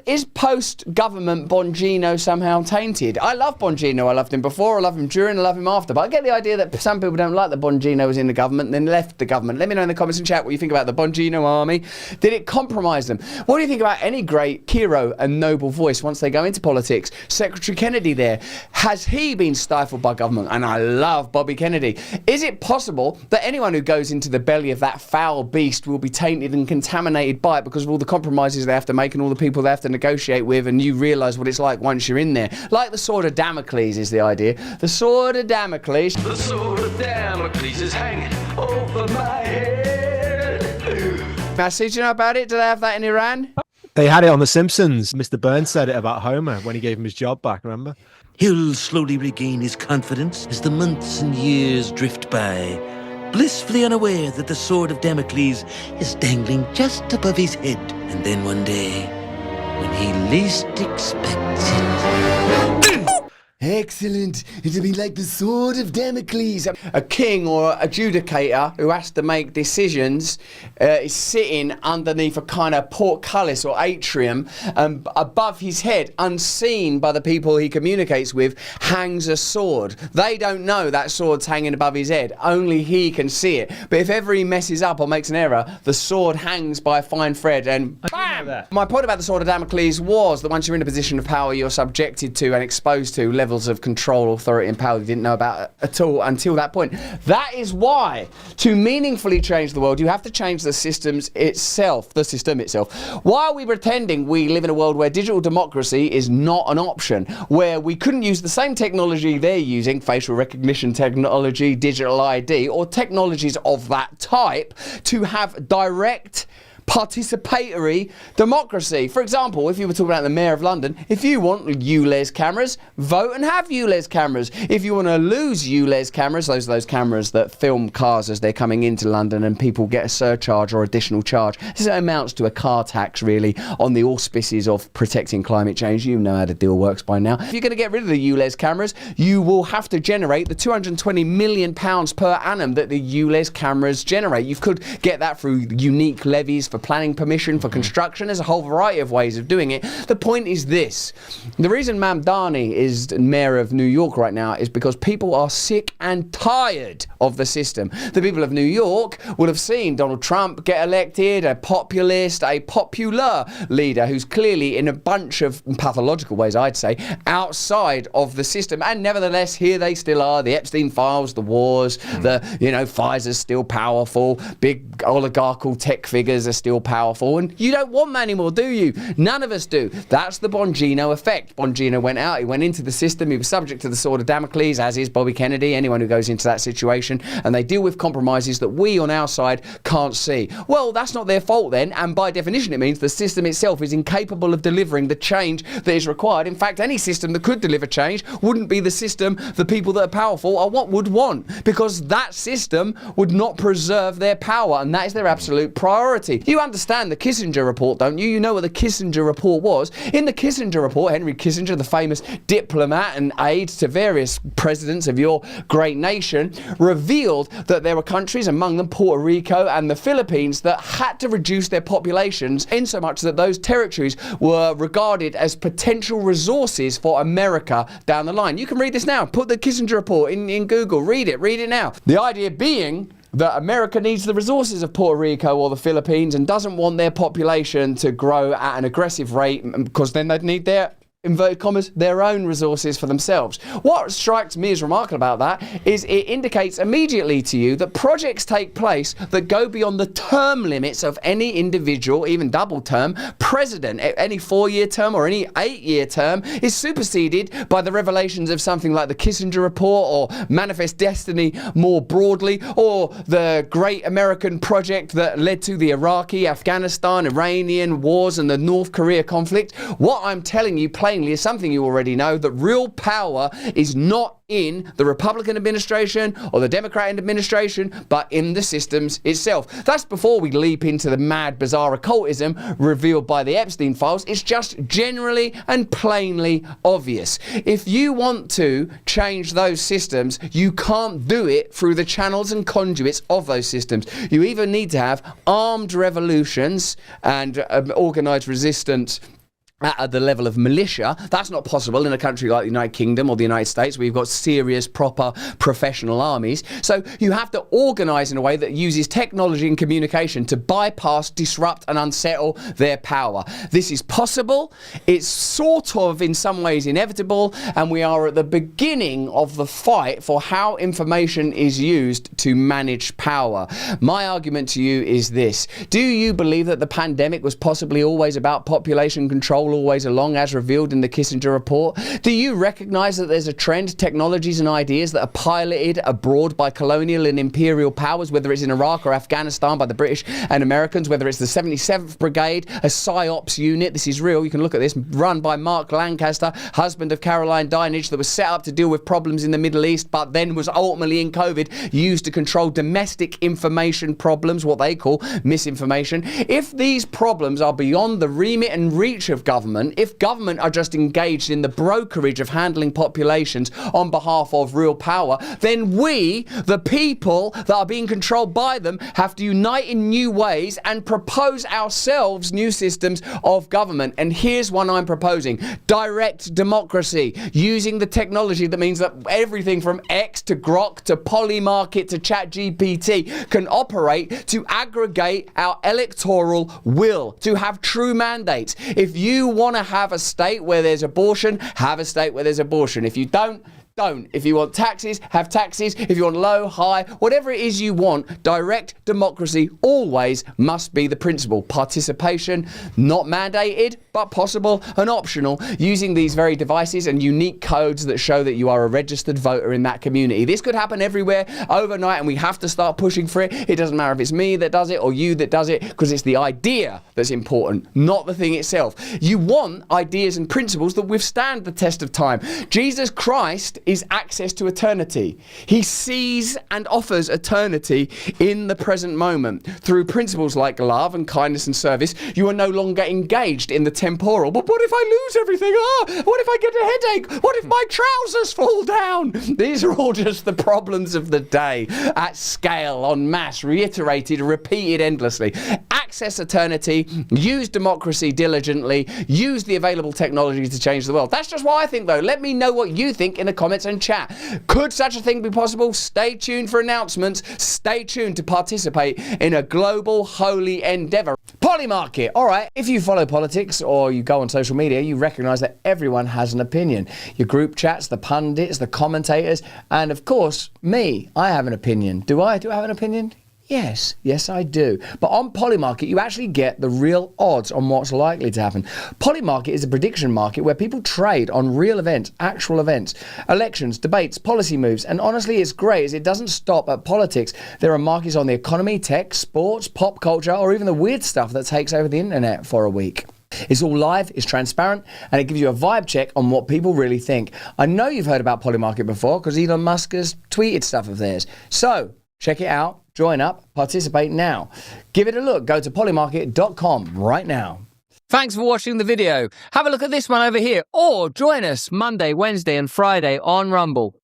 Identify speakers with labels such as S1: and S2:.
S1: Is post-government Bongino somehow tainted? I love Bongino. I loved him before, I love him during, I love him after. But I get the idea that some people don't like that Bongino was in the government and then left the government. Let me know in the comments and chat what you think about the Bongino army. Did it compromise them? What do you think about any great hero and noble voice once they go into politics? Secretary Kennedy there. Has he been stifled by government? And I love Bobby Kennedy. Is it possible that anyone who goes into the belly of that foul beast will be tainted and contaminated by it because of all the compromises they have to make and all the people they have to negotiate with, and you realise what it's like once you're in there? Like the sword of Damocles is the idea. The sword of Damocles.
S2: The sword of Damocles is hanging over my head.
S1: Massey, do you know about it? Do they have that in Iran?
S3: They had it on The Simpsons. Mr. Burns said it about Homer when he gave him his job back, remember?
S4: He'll slowly regain his confidence as the months and years drift by, blissfully unaware that the sword of Damocles is dangling just above his head. And then one day, when he least expects it...
S1: Excellent. It'll be like the sword of Damocles. A king or adjudicator who has to make decisions is sitting underneath a kind of portcullis or atrium, and above his head, unseen by the people he communicates with, hangs a sword. They don't know that sword's hanging above his head. Only he can see it. But if ever he messes up or makes an error, the sword hangs by a fine thread and bam! My point about the sword of Damocles was that once you're in a position of power, you're subjected to and exposed to levels of control, authority and power you didn't know about at all until that point. That is why, to meaningfully change the world, you have to change the system itself. Why are we pretending we live in a world where digital democracy is not an option, where we couldn't use the same technology they're using, facial recognition technology, digital ID, or technologies of that type, to have direct participatory democracy? For example, if you were talking about the Mayor of London, if you want ULEZ cameras, vote and have ULEZ cameras. If you want to lose ULEZ cameras, those cameras that film cars as they're coming into London and people get a surcharge or additional charge. This amounts to a car tax, really, on the auspices of protecting climate change. You know how the deal works by now. If you're going to get rid of the ULEZ cameras, you will have to generate the £220 million per annum that the ULEZ cameras generate. You could get that through unique levies for planning permission, for construction. There's a whole variety of ways of doing it. The point is this. The reason Mamdani is mayor of New York right now is because people are sick and tired of the system. The people of New York would have seen Donald Trump get elected, a populist, a popular leader who's clearly in a bunch of pathological ways, I'd say, outside of the system. And nevertheless, here they still are. The Epstein files, the wars, Pfizer's still powerful, big oligarchical tech figures are still powerful, and you don't want them anymore, do you? None of us do. That's the Bongino effect. Bongino went out, he went into the system, he was subject to the sword of Damocles, as is Bobby Kennedy, anyone who goes into that situation, and they deal with compromises that we on our side can't see. Well, that's not their fault then, and by definition it means the system itself is incapable of delivering the change that is required. In fact, any system that could deliver change wouldn't be the system the people that are powerful are what would want, because that system would not preserve their power, and that is their absolute priority. You understand the Kissinger report, don't you? You know what the Kissinger report was. In the Kissinger report, Henry Kissinger, the famous diplomat and aide to various presidents of your great nation, revealed that there were countries, among them Puerto Rico and the Philippines, that had to reduce their populations in so much that those territories were regarded as potential resources for America down the line. You can read this now. Put the Kissinger report in Google. Read it now. The idea being that America needs the resources of Puerto Rico or the Philippines and doesn't want their population to grow at an aggressive rate, because then they'd need their, inverted commas, their own resources for themselves. What strikes me as remarkable about that is it indicates immediately to you that projects take place that go beyond the term limits of any individual, even double term, president. Any 4-year term or any 8-year term is superseded by the revelations of something like the Kissinger report or Manifest Destiny more broadly, or the great American project that led to the Iraqi, Afghanistan, Iranian wars and the North Korea conflict. What I'm telling you plainly is something you already know, that real power is not in the Republican administration or the Democrat administration, but in the systems itself. That's before we leap into the mad, bizarre occultism revealed by the Epstein files. It's just generally and plainly obvious. If you want to change those systems, you can't do it through the channels and conduits of those systems. You either need to have armed revolutions and organised resistance at the level of militia. That's not possible in a country like the United Kingdom or the United States, where you've got serious, proper, professional armies. So you have to organise in a way that uses technology and communication to bypass, disrupt and unsettle their power. This is possible. It's sort of, in some ways, inevitable, and we are at the beginning of the fight for how information is used to manage power. My argument to you is this. Do you believe that the pandemic was possibly always about population control always along, as revealed in the Kissinger report? Do you recognise that there's a trend, technologies and ideas that are piloted abroad by colonial and imperial powers, whether it's in Iraq or Afghanistan by the British and Americans, whether it's the 77th Brigade, a PSYOPs unit, this is real, you can look at this, run by Mark Lancaster, husband of Caroline Dinenage, that was set up to deal with problems in the Middle East, but then was ultimately in COVID used to control domestic information problems, what they call misinformation. If these problems are beyond the remit and reach of government, if government are just engaged in the brokerage of handling populations on behalf of real power, then we, the people that are being controlled by them, have to unite in new ways and propose ourselves new systems of government. And here's one I'm proposing. Direct democracy, using the technology that means that everything from X to Grok to Polymarket to ChatGPT can operate to aggregate our electoral will, to have true mandates. If you want to have a state where there's abortion, have a state where there's abortion. If you don't. If you want taxes, have taxes. If you want low, high, whatever it is you want, direct democracy always must be the principle. Participation, not mandated, but possible and optional, using these very devices and unique codes that show that you are a registered voter in that community. This could happen everywhere overnight, and we have to start pushing for it. It doesn't matter if it's me that does it or you that does it, because it's the idea that's important, not the thing itself. You want ideas and principles that withstand the test of time. Jesus Christ is access to eternity. He sees and offers eternity in the present moment. Through principles like love and kindness and service, you are no longer engaged in the temporal. But what if I lose everything? What if I get a headache? What if my trousers fall down? These are all just the problems of the day, at scale, en masse, reiterated, repeated endlessly. Access eternity, use democracy diligently, use the available technology to change the world. That's just what I think, though. Let me know what you think in the comments and chat. Could such a thing be possible? Stay tuned for announcements. Stay tuned to participate in a global holy endeavour. Polymarket. All right, if you follow politics or you go on social media, you recognise that everyone has an opinion. Your group chats, the pundits, the commentators, and of course, me. I have an opinion. Do I? Do I have an opinion? Yes, I do. But on Polymarket, you actually get the real odds on what's likely to happen. Polymarket is a prediction market where people trade on real events, actual events, elections, debates, policy moves. And honestly, it's great as it doesn't stop at politics. There are markets on the economy, tech, sports, pop culture, or even the weird stuff that takes over the internet for a week. It's all live, it's transparent, and it gives you a vibe check on what people really think. I know you've heard about Polymarket before because Elon Musk has tweeted stuff of theirs. So, check it out, join up, participate now. Give it a look. Go to polymarket.com right now.
S5: Thanks for watching the video. Have a look at this one over here, or join us Monday, Wednesday and Friday on Rumble.